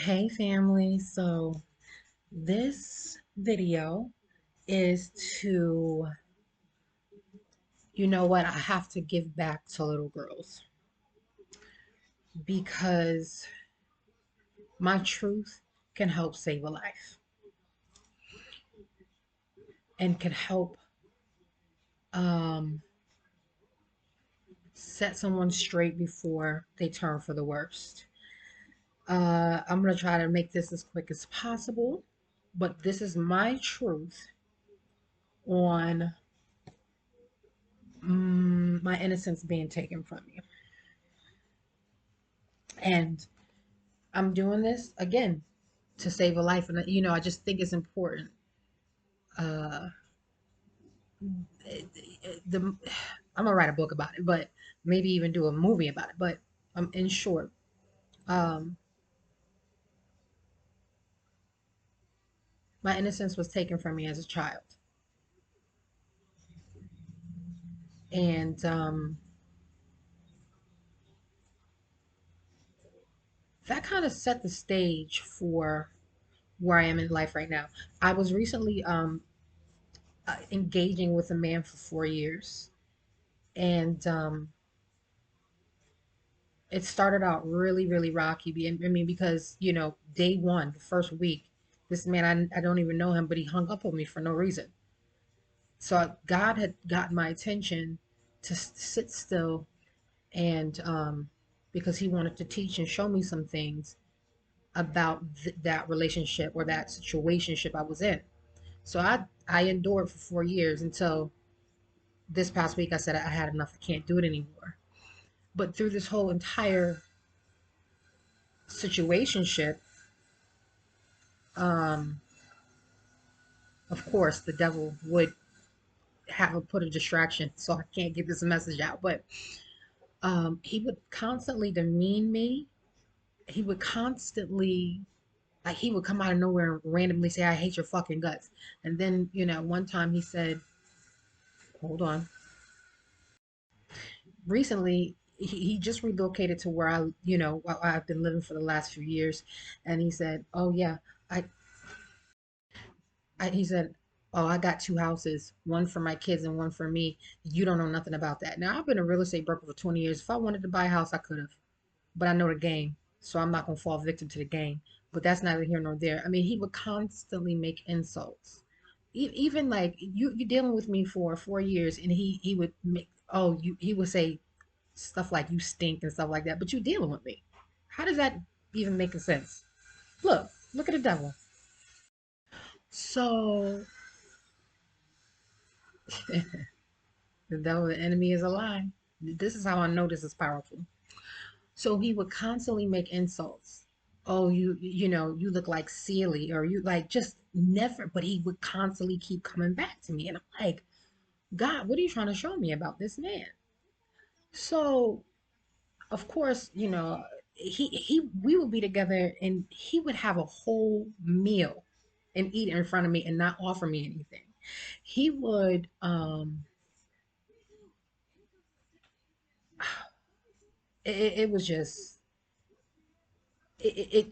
Hey family, so this video is to, you know what, I have to give back to little girls because my truth can help save a life and can help um, set someone straight before they turn for the worst. I'm going to try to make this as quick as possible, but this is my truth on my innocence being taken from me. And I'm doing this again to save a life. And, I just think it's important. Uh, the I'm gonna write a book about it, but maybe even do a movie about it. But in short, um, my innocence was taken from me as a child, and that kind of set the stage for where I am in life right now. I was recently engaging with a man for 4 years, and it started out really, really rocky. I mean, because, day one, the first week, this man, I don't even know him, but he hung up on me for no reason. So God had got my attention to sit still and because he wanted to teach and show me some things about that relationship or that situationship I was in. So I endured for 4 years until this past week I said I had enough. I can't do it anymore. But through this whole entire situationship, um, of course, the devil would put a distraction, so I can't get this message out. But he would constantly demean me. He would constantly, like, he would come out of nowhere and randomly say, "I hate your fucking guts." And then, one time he said, "Hold on." Recently, he just relocated to where I've been living for the last few years, and he said, "Oh yeah, I he said, "Oh, I got two houses, one for my kids and one for me. You don't know nothing about that." Now, I've been a real estate broker for 20 years. If I wanted to buy a house, I could have, but I know the game, so I'm not going to fall victim to the game. But that's neither here nor there. I mean, he would constantly make insults. Even like you dealing with me for 4 years, and he would make he would say stuff like "you stink" and stuff like that. But you dealing with me. How does that even make a sense? Look at the devil. So the devil, the enemy is a lie. This is how I know this is powerful. So he would constantly make insults. Oh, you look like Celie, or you like just never, but he would constantly keep coming back to me. And I'm like, God, what are you trying to show me about this man? So, of course, we would be together and he would have a whole meal and eat in front of me and not offer me anything. He would it was just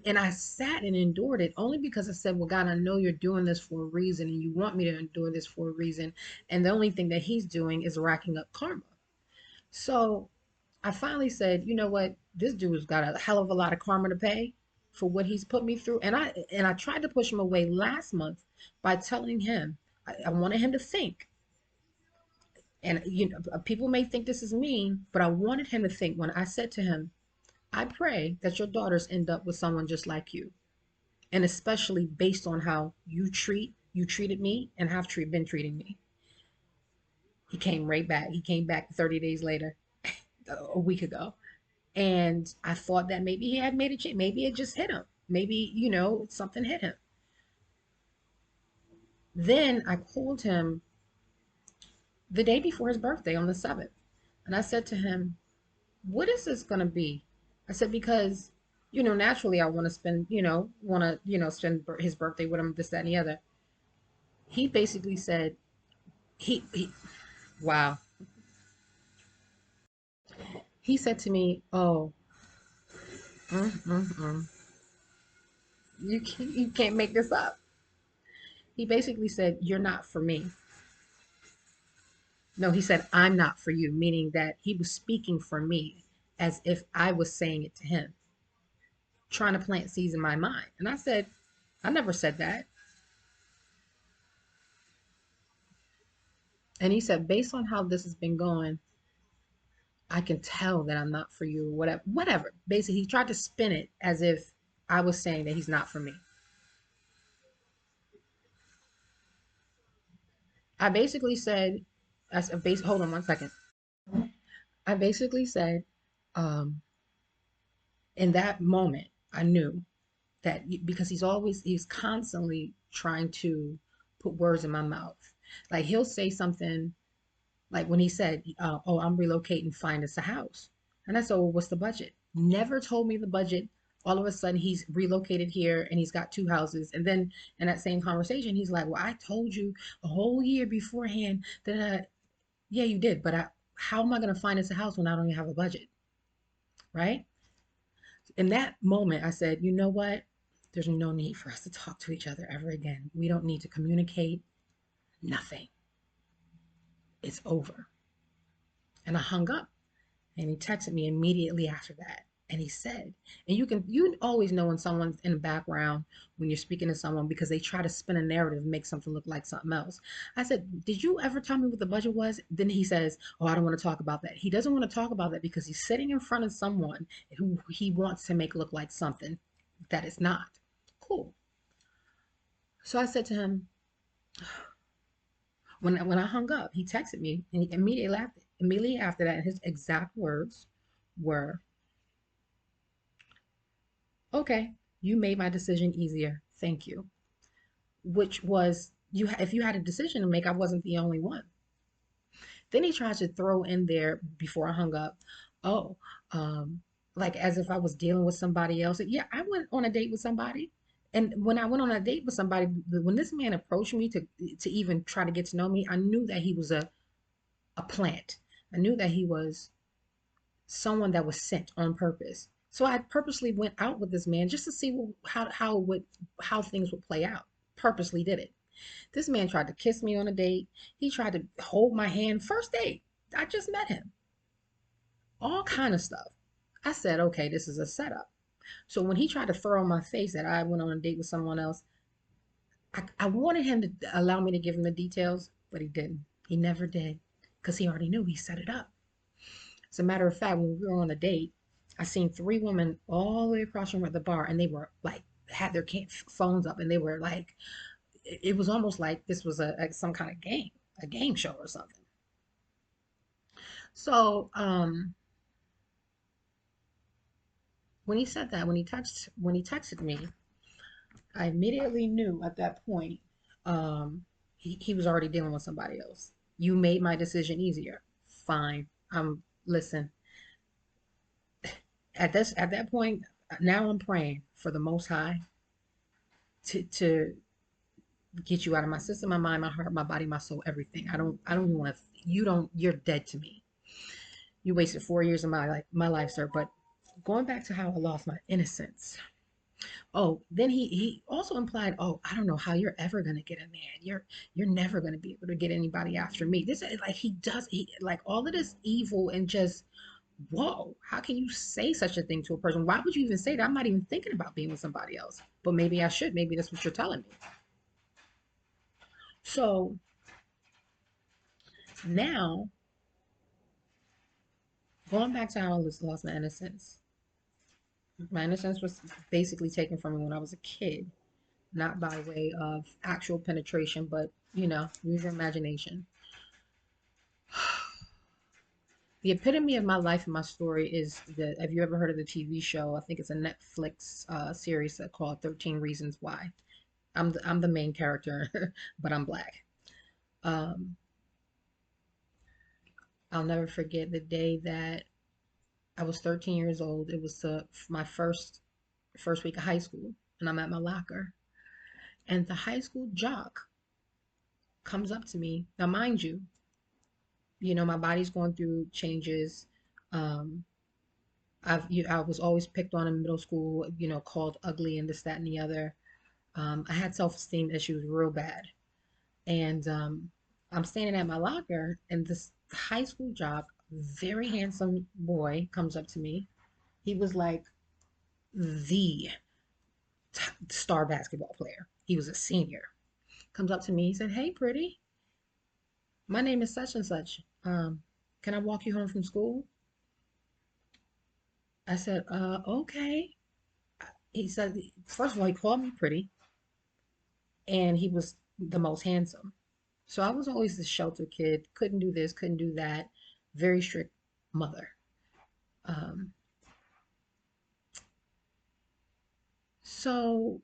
and I sat and endured it only because I said, "Well, God, I know you're doing this for a reason and you want me to endure this for a reason." And the only thing that he's doing is racking up karma. So I finally said, "You know what? This dude's got a hell of a lot of karma to pay for what he's put me through." And I tried to push him away last month by telling him I wanted him to think. And people may think this is mean, but I wanted him to think when I said to him, "I pray that your daughters end up with someone just like you." And especially based on how you treated me and have been treating me. He came right back. He came back 30 days later, a week ago. And I thought that maybe he had made a change. Maybe it just hit him. Maybe, something hit him. Then I called him the day before his birthday on the 7th. And I said to him, "What is this going to be?" I said, "Because, naturally I want to spend, spend his birthday with him, this, that, and the other." He basically said, he wow. He said to me, "Oh, mm, mm, mm. You can't make this up. He basically said, "You're not for me." No, he said, "I'm not for you," meaning that he was speaking for me as if I was saying it to him, trying to plant seeds in my mind. And I said, "I never said that." And he said, "Based on how this has been going, I can tell that I'm not for you," or whatever. Whatever. Basically, he tried to spin it as if I was saying that he's not for me. I basically said, as a base. Hold on one second. I basically said, um, in that moment, I knew that because he's constantly trying to put words in my mouth. Like he'll say something like when he said, "Oh, I'm relocating, find us a house," and I said, "Well, what's the budget?" Never told me the budget. All of a sudden, he's relocated here and he's got two houses. And then in that same conversation, he's like, "Well, I told you a whole year beforehand that, yeah, you did, but how am I going to find us a house when I don't even have a budget?" Right? In that moment, I said, "You know what? There's no need for us to talk to each other ever again. We don't need to communicate. Nothing. It's over." And I hung up. And he texted me immediately after that. And he said, and you always know when someone's in the background when you're speaking to someone because they try to spin a narrative and make something look like something else. I said, "Did you ever tell me what the budget was?" Then he says, "Oh, I don't want to talk about that." He doesn't want to talk about that because he's sitting in front of someone who he wants to make look like something that is not. Cool. So I said to him, when I hung up, he texted me and he immediately laughed. Immediately after that, his exact words were, "Okay, you made my decision easier. Thank you." Which was, if you had a decision to make, I wasn't the only one. Then he tried to throw in there before I hung up, "Oh, um, like as if I was dealing with somebody else." Yeah, I went on a date with somebody. And when I went on a date with somebody, when this man approached me to even try to get to know me, I knew that he was a plant. I knew that he was someone that was sent on purpose. So I purposely went out with this man just to see how things would play out. Purposely did it. This man tried to kiss me on a date. He tried to hold my hand first date. I just met him. All kind of stuff. I said, "Okay, this is a setup." So when he tried to throw in my face that I went on a date with someone else, I wanted him to allow me to give him the details, but he didn't. He never did because he already knew he set it up. As a matter of fact, when we were on a date, I seen three women all the way across from at the bar, and they were like had their phones up, and they were like, it was almost like this was some kind of game, a game show or something. So when he said that, when he texted me, I immediately knew at that point he was already dealing with somebody else. "You made my decision easier." Fine. Listen, at that point, now I'm praying for the Most High to get you out of my system, my mind, my heart, my body, my soul, everything. I don't even want to. You're dead to me. You wasted 4 years of my life, sir. But going back to how I lost my innocence. Oh, then he also implied, "Oh, I don't know how you're ever gonna get a man. You're never gonna be able to get anybody after me." This is like he like all of this evil and just whoa, how can you say such a thing to a person? Why would you even say that? I'm not even thinking about being with somebody else. But maybe I should. Maybe that's what you're telling me. So now going back to how I lost my innocence. My innocence was basically taken from me when I was a kid, not by way of actual penetration, but use your imagination. The epitome of my life and my story is have you ever heard of the TV show? I think it's a Netflix series called 13 Reasons Why. I'm the main character, but I'm black. Um, I'll never forget the day that I was 13 years old. It was my first week of high school, and I'm at my locker, and the high school jock comes up to me. Now, mind you, my body's going through changes. Um, I was always picked on in middle school, called ugly and this, that, and the other. I had self-esteem issues real bad. And I'm standing at my locker, and this high school jock, very handsome boy, comes up to me. He was like the star basketball player. He was a senior. Comes up to me. He said, "Hey, pretty. My name is such and such. Can I walk you home from school?" I said, okay. He said, first of all, he called me pretty, and he was the most handsome. So I was always the shelter kid, couldn't do this, couldn't do that, very strict mother. Um, so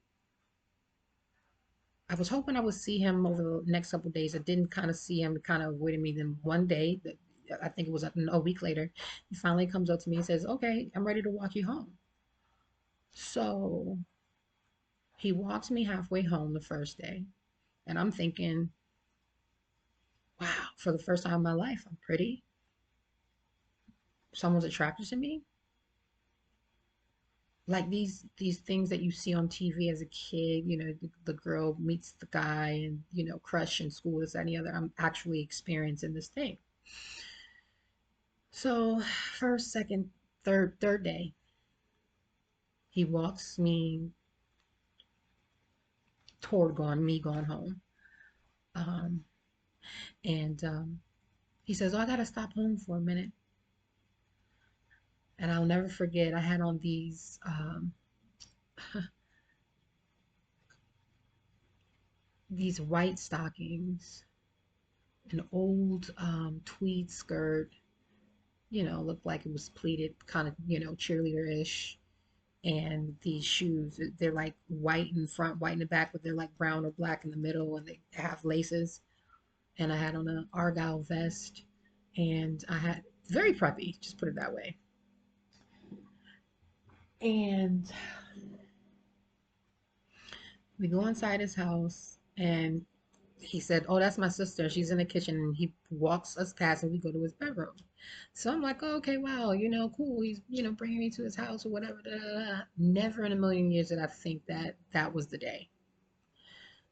I was hoping I would see him over the next couple of days. I didn't kind of see him, kind of avoided me. Then one day, I think it was a week later, he finally comes up to me and says, "Okay, I'm ready to walk you home." So he walks me halfway home the first day, and I'm thinking, wow, for the first time in my life, I'm pretty. Someone's attracted to me. Like these things that you see on TV as a kid, the girl meets the guy and crush in school, this, that, and the other. I'm actually experiencing this thing. So first, second, third day, he walks me toward going home. Um, and he says, "Oh, I gotta stop home for a minute." And I'll never forget, I had on these white stockings, an old tweed skirt, looked like it was pleated, kind of, cheerleader-ish. And these shoes, they're like white in front, white in the back, but they're like brown or black in the middle, and they have laces. And I had on an argyle vest, and I had very preppy, just put it that way. And we go inside his house, and he said, "Oh, that's my sister. She's in the kitchen." And he walks us past, and we go to his bedroom. So I'm like, "Oh, okay, wow, cool. He's, bringing me to his house or whatever." Da, da, da. Never in a million years did I think that that was the day.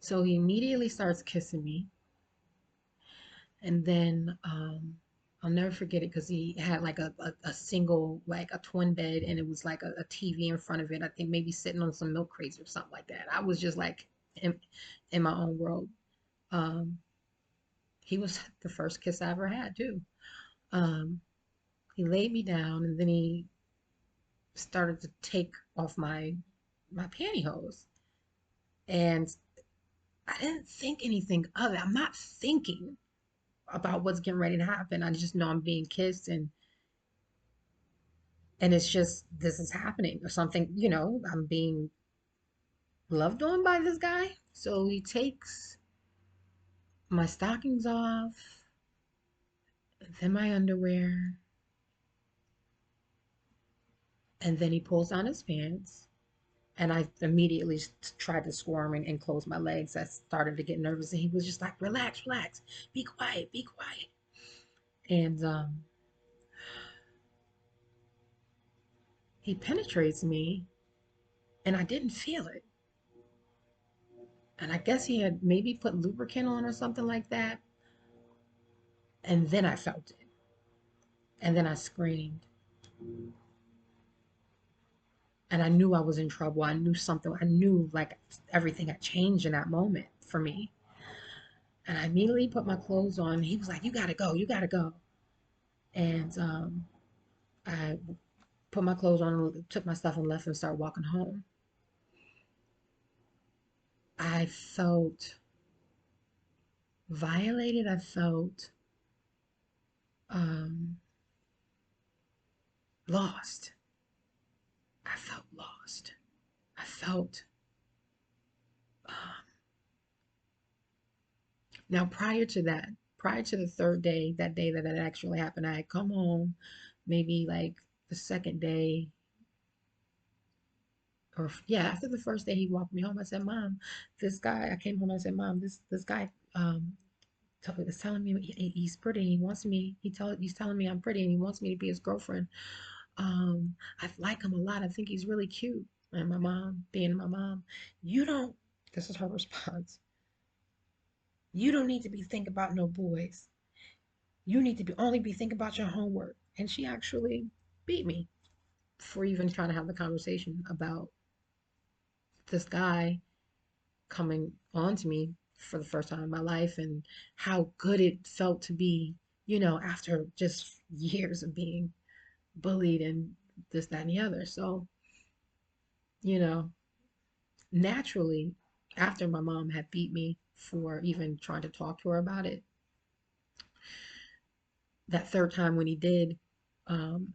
So he immediately starts kissing me. And then I'll never forget it because he had like a single, like a twin bed, and it was like a TV in front of it. I think maybe sitting on some milk crates or something like that. I was just like in my own world. Um, he was the first kiss I ever had too. Um, he laid me down, and then he started to take off my pantyhose, and I didn't think anything of it. I'm not thinking about what's getting ready to happen. I just know I'm being kissed, and it's just this is happening or something. I'm being loved on by this guy. So he takes my stockings off, then my underwear, and then he pulls down his pants. And I immediately tried to squirm and close my legs. I started to get nervous, and he was just like, "Relax, relax, be quiet, be quiet." And he penetrates me, and I didn't feel it. And I guess he had maybe put lubricant on or something like that. And then I felt it. And then I screamed. And I knew I was in trouble. I knew something. I knew like everything had changed in that moment for me. And I immediately put my clothes on. He was like, "You gotta go. You gotta go." And I put my clothes on, took my stuff, and left and started walking home. I felt violated. I felt um, lost. I felt lost. I felt um, now, prior to the third day, that day that it actually happened, I had come home maybe like the second day, or yeah, after the first day he walked me home. I said, "Mom, this guy," I came home, I said, "Mom, this guy is telling me he's pretty. He wants me, he's telling me I'm pretty, and he wants me to be his girlfriend. I like him a lot. I think he's really cute. And my mom, being my mom, you don't, this is her response. You don't need to be thinking about no boys. You need to be only be thinking about your homework. And she actually beat me for even trying to have the conversation about this guy coming on to me for the first time in my life and how good it felt to be, after just years of being bullied and this, that, and the other. So, you know, naturally, after my mom had beat me for even trying to talk to her about it, that third time when he did um,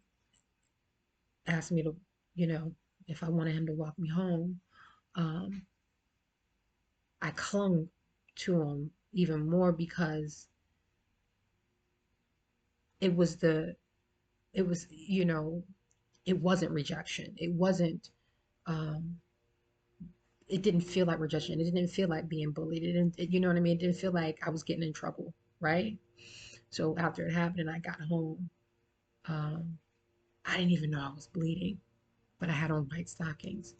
ask me to, you know, if I wanted him to walk me home, um, I clung to him even more because it was the, it was, it wasn't rejection. It wasn't, um, it didn't feel like rejection. It didn't feel like being bullied. You know what I mean? It didn't feel like I was getting in trouble, right? So after it happened and I got home, um, I didn't even know I was bleeding, but I had on white stockings.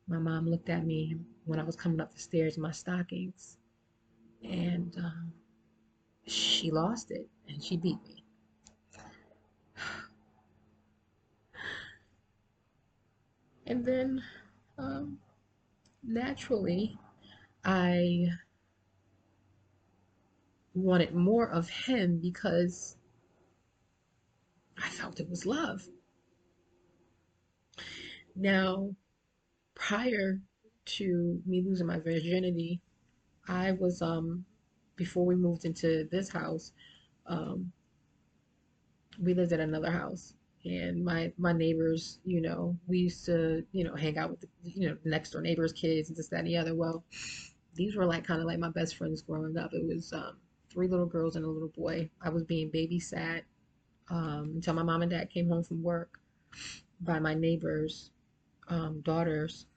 My mom looked at me when I was coming up the stairs in my stockings, and she lost it and she beat me. And then um, naturally, I wanted more of him because I felt it was love. Now, prior to me losing my virginity, I was before we moved into this house, um we lived at another house, and my neighbors, we used to, hang out with the, next door neighbors' kids and this, that, and the other. Well, these were like kind of like my best friends growing up. It was three little girls and a little boy. I was being babysat until my mom and dad came home from work by my neighbors' daughters.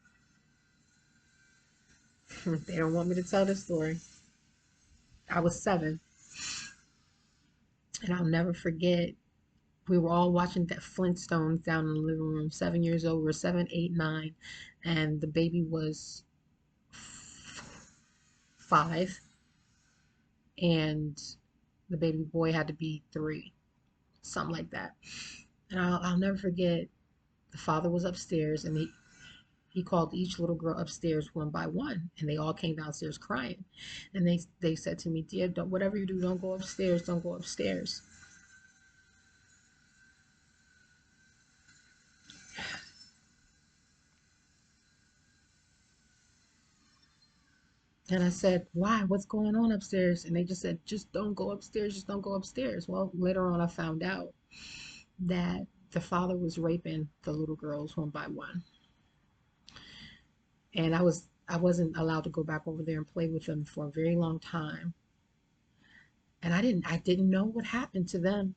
They don't want me to tell this story. I was 7, and I'll never forget. We were all watching that Flintstones down in the living room. 7 years old. We were 7, 8, 9, and the baby was 5, and the baby boy had to be 3, something like that. And I'll never forget. The father was upstairs, and he called each little girl upstairs one by one, and they all came downstairs crying. And they said to me, "Dear, don't, whatever you do, don't go upstairs. Don't go upstairs." And I said, "Why? What's going on upstairs?" And they just said, "Just don't go upstairs. Just don't go upstairs." Well, later on, I found out that the father was raping the little girls one by one, and I wasn't allowed to go back over there and play with them for a very long time. And I didn't know what happened to them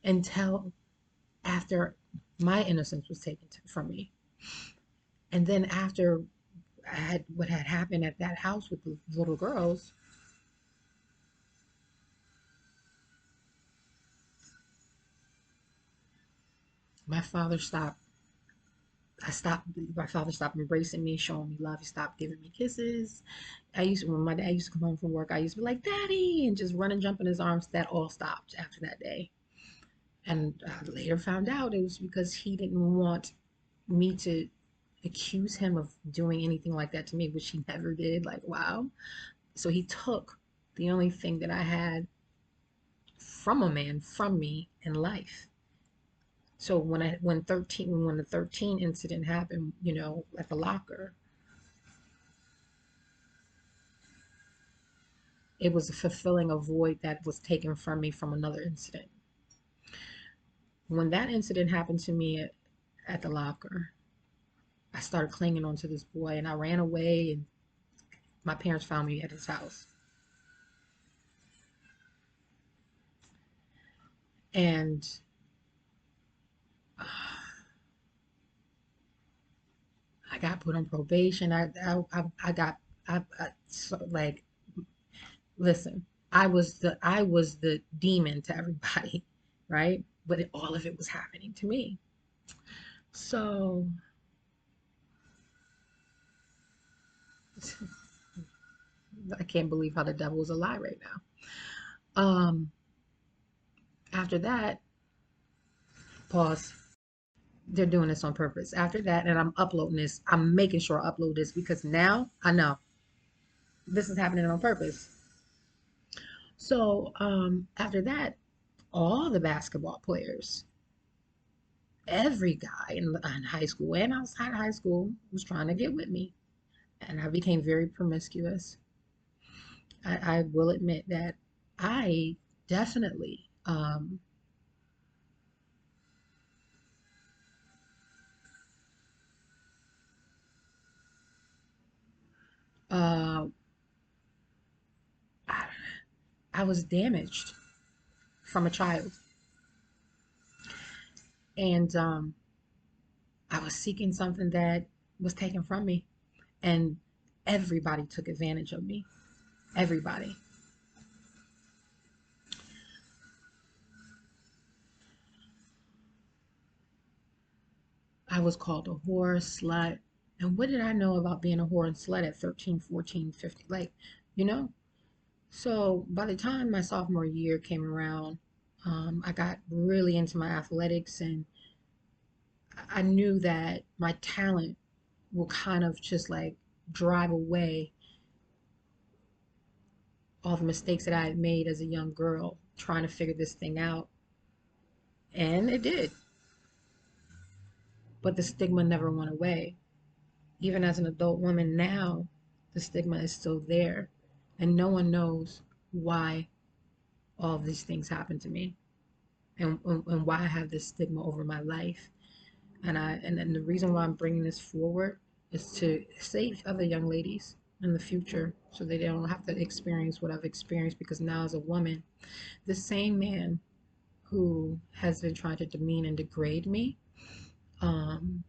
until after my innocence was taken from me. And then after I had what had happened at that house with the little girls, my father stopped. My father stopped embracing me, showing me love. He stopped giving me kisses. When my dad used to come home from work, I used to be like, "Daddy," and just run and jump in his arms. That all stopped after that day. And I later found out it was because he didn't want me to accuse him of doing anything like that to me, which he never did. Like, wow. So he took the only thing that I had from a man from me in life. So when the 13 incident happened, at the locker, it was fulfilling a void that was taken from me from another incident. When that incident happened to me at the locker, I started clinging onto this boy, and I ran away, and my parents found me at his house. And I got put on probation. I got so, like, listen, I was the demon to everybody, right? But all of it was happening to me. So I can't believe how the devil is a lie right now. After that, pause. They're doing this on purpose. After that, and I'm uploading this, I'm making sure I upload this because now I know this is happening on purpose. So after that, all the basketball players, every guy in high school and outside high school was trying to get with me. And I became very promiscuous. I will admit that I definitely uh, I, I was damaged from a child. And I was seeking something that was taken from me. And everybody took advantage of me. Everybody. I was called a whore, slut. And what did I know about being a whore and slut at 13, 14, 15? Like, you know? So by the time my sophomore year came around, I got really into my athletics, and I knew that my talent will kind of just like drive away all the mistakes that I had made as a young girl trying to figure this thing out. And it did. But the stigma never went away. Even as an adult woman now, the stigma is still there. And no one knows why all of these things happen to me, and why I have this stigma over my life. And the reason why I'm bringing this forward is to save other young ladies in the future so they don't have to experience what I've experienced, because now as a woman, the same man who has been trying to demean and degrade me, um,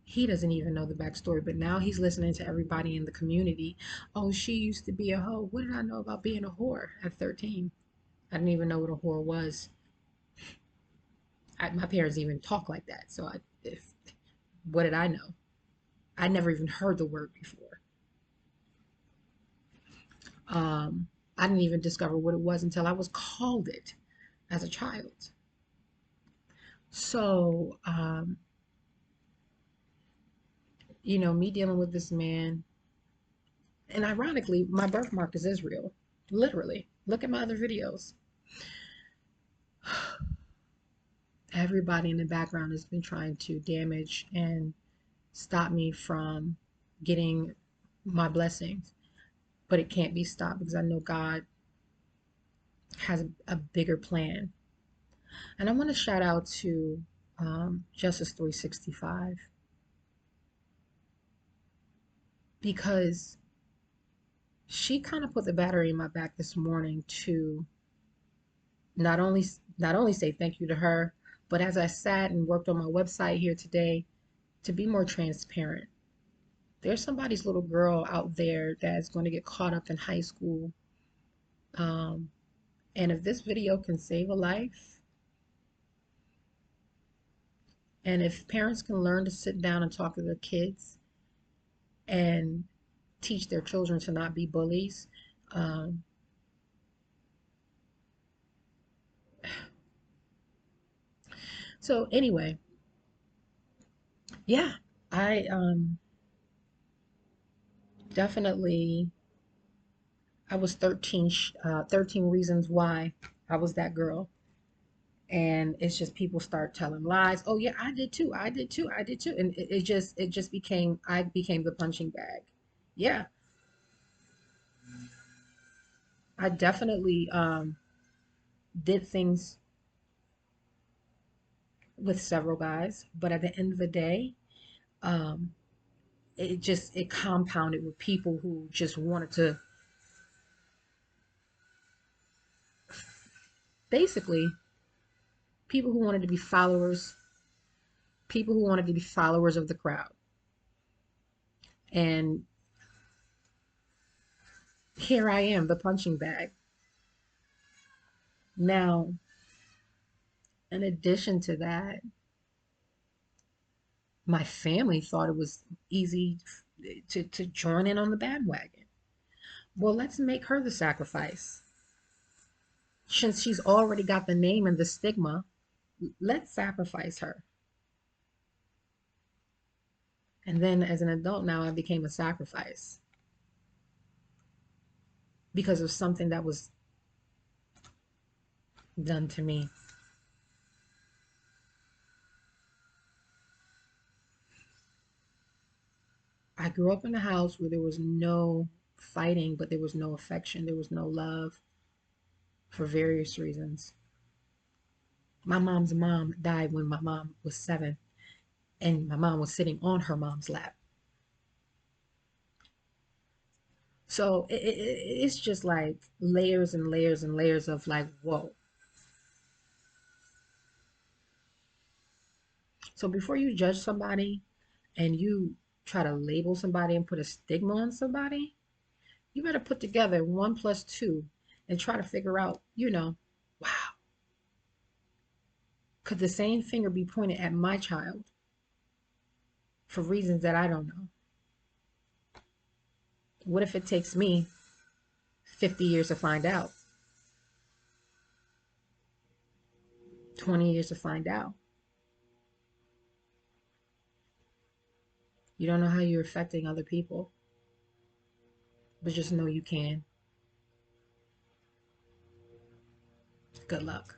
he doesn't even know the backstory, but now he's listening to everybody in the community. Oh, she used to be a hoe. What did I know about being a whore at 13? I didn't even know what a whore was. My parents even talk like that. So what did I know? I never even heard the word before. I didn't even discover what it was until I was called it as a child. So, me dealing with this man, and ironically, my birthmark is Israel. Literally. Look at my other videos. Everybody in the background has been trying to damage and stop me from getting my blessings, but it can't be stopped because I know God has a bigger plan. And I want to shout out to Justice 365, because she kind of put the battery in my back this morning to not only not only say thank you to her, but as I sat and worked on my website here today, to be more transparent. There's somebody's little girl out there that's going to get caught up in high school. Um, and if this video can save a life, and if parents can learn to sit down and talk to their kids and teach their children to not be bullies. Um, so anyway, yeah, I definitely, I was 13, 13 reasons why I was that girl. And it's just people start telling lies. Oh yeah, I did too. I did too. I did too. And it just became, I became the punching bag. Yeah, I definitely did things with several guys, but at the end of the day, um, it compounded with people who just wanted to, basically, people who wanted to be followers, people who wanted to be followers of the crowd. And here I am, the punching bag. Now, in addition to that, My family thought it was easy to join in on the bandwagon. Well, let's make her the sacrifice. Since she's already got the name and the stigma, let's sacrifice her. And then as an adult now, I became a sacrifice because of something that was done to me. I grew up in a house where there was no fighting, but there was no affection, there was no love for various reasons. My mom's mom died when my mom was 7, and my mom was sitting on her mom's lap. So it's just like layers and layers and layers of like, whoa. So before you judge somebody and you try to label somebody and put a stigma on somebody, you better put together 1 plus 2 and try to figure out, wow, could the same finger be pointed at my child for reasons that I don't know? What if it takes me 50 years to find out, 20 years to find out? You don't know how you're affecting other people, but just know you can. Good luck.